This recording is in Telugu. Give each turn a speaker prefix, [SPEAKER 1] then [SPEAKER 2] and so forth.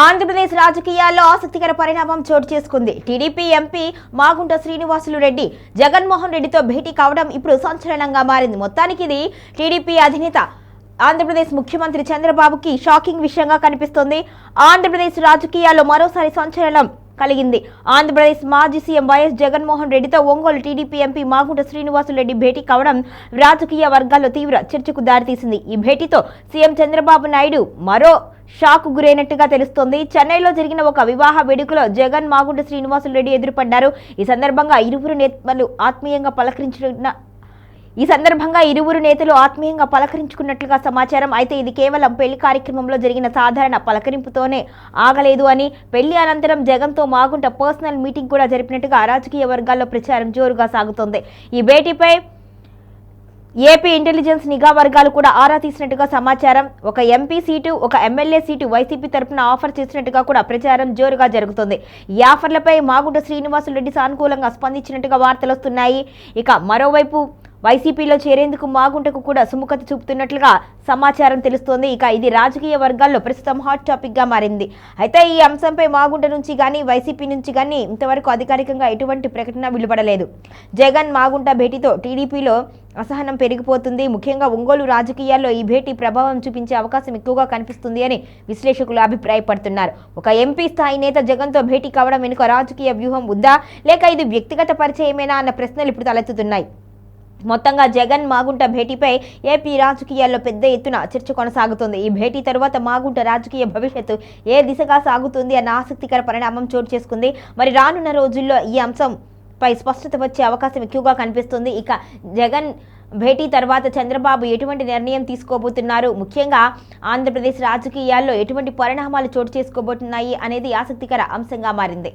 [SPEAKER 1] ఆంధ్రప్రదేశ్ రాజకీయాల్లో ఆసక్తికర పరిణామం చోటు చేసుకుంది. టీడీపీ ఎంపీ మాగుంట శ్రీనివాసులు రెడ్డి జగన్మోహన్ రెడ్డితో భేటీ కావడం ఇప్పుడు సంచలనంగా మారింది. మొత్తానికి ఇది టీడీపీ అధినేత ఆంధ్రప్రదేశ్ ముఖ్యమంత్రి చంద్రబాబుకి షాకింగ్ విషయంగా కనిపిస్తోంది. ఆంధ్రప్రదేశ్ రాజకీయాల్లో మరోసారి సంచలనం కలిగింది. ఆంధ్రప్రదేశ్ మాజీ సీఎం వైఎస్ జగన్మోహన్ రెడ్డితో ఒంగోలు టీడీపీ ఎంపీ మాగుంట శ్రీనివాసులు రెడ్డి భేటీ కావడం రాజకీయ వర్గాల్లో తీవ్ర చర్చకు దారితీసింది. ఈ భేటీతో సీఎం చంద్రబాబు నాయుడు మరో షాక్ గురైనట్టుగా తెలుస్తోంది. చెన్నైలో జరిగిన ఒక వివాహ వేడుకలో జగన్ మాగుంట శ్రీనివాసులు రెడ్డి ఎదురుపడ్డారు. ఈ సందర్భంగా ఇరువురు నేతలు ఆత్మీయంగా పలకరించుకున్నట్లుగా సమాచారం. అయితే ఇది కేవలం పెళ్లి కార్యక్రమంలో జరిగిన సాధారణ పలకరింపుతోనే ఆగలేదు అని, పెళ్లి అనంతరం జగన్తో మాగుంట పర్సనల్ మీటింగ్ కూడా జరిపినట్టుగా రాజకీయ వర్గాల్లో ప్రచారం జోరుగా సాగుతోంది. ఈ భేటీపై ఏపీ ఇంటెలిజెన్స్ నిఘా వర్గాలు కూడా ఆరా తీసినట్టుగా సమాచారం. ఒక ఎంపీ సీటు, ఒక ఎమ్మెల్యే సీటు వైసీపీ తరఫున ఆఫర్ చేసినట్టుగా కూడా ప్రచారం జోరుగా జరుగుతుంది. ఈ ఆఫర్లపై మాగుంట శ్రీనివాసులు రెడ్డి సానుకూలంగా స్పందించినట్టుగా వార్తలు వస్తున్నాయి. ఇక మరోవైపు వైసీపీలో చేరేందుకు మాగుంటకు కూడా సుముఖత చూపుతున్నట్లుగా సమాచారం తెలుస్తోంది. ఇక ఇది రాజకీయ వర్గాల్లో ప్రస్తుతం హాట్ టాపిక్ గా మారింది. అయితే ఈ అంశంపై మాగుంట నుంచి కానీ వైసీపీ నుంచి కానీ ఇంతవరకు అధికారికంగా ఎటువంటి ప్రకటన వెలువడలేదు. జగన్ మాగుంట భేటీతో టీడీపీలో అసహనం పెరిగిపోతుంది. ముఖ్యంగా ఒంగోలు రాజకీయాల్లో ఈ భేటీ ప్రభావం చూపించే అవకాశం ఎక్కువగా కనిపిస్తుంది అని విశ్లేషకులు అభిప్రాయపడుతున్నారు. ఒక ఎంపీ స్థాయి నేత జగన్తో భేటీ కావడం వెనుక రాజకీయ వ్యూహం ఉందా, లేక ఇది వ్యక్తిగత పరిచయమేనా అన్న ప్రశ్నలు ఇప్పుడు తలెత్తుతున్నాయి. మొత్తంగా జగన్ మాగుంట భేటీపై ఏపీ రాజకీయాల్లో పెద్ద ఎత్తున చర్చ కొనసాగుతుంది. ఈ భేటీ తరువాత మాగుంట రాజకీయ భవిష్యత్తు ఏ దిశగా సాగుతుంది అన్న ఆసక్తికర పరిణామం చోటు చేసుకుంది. మరి రానున్న రోజుల్లో ఈ అంశంపై స్పష్టత వచ్చే అవకాశం ఎక్కువగా కనిపిస్తుంది. ఇక జగన్ భేటీ తర్వాత చంద్రబాబు ఎటువంటి నిర్ణయం తీసుకోబోతున్నారు, ముఖ్యంగా ఆంధ్రప్రదేశ్ రాజకీయాల్లో ఎటువంటి పరిణామాలు చోటు చేసుకోబోతున్నాయి అనేది ఆసక్తికర అంశంగా మారింది.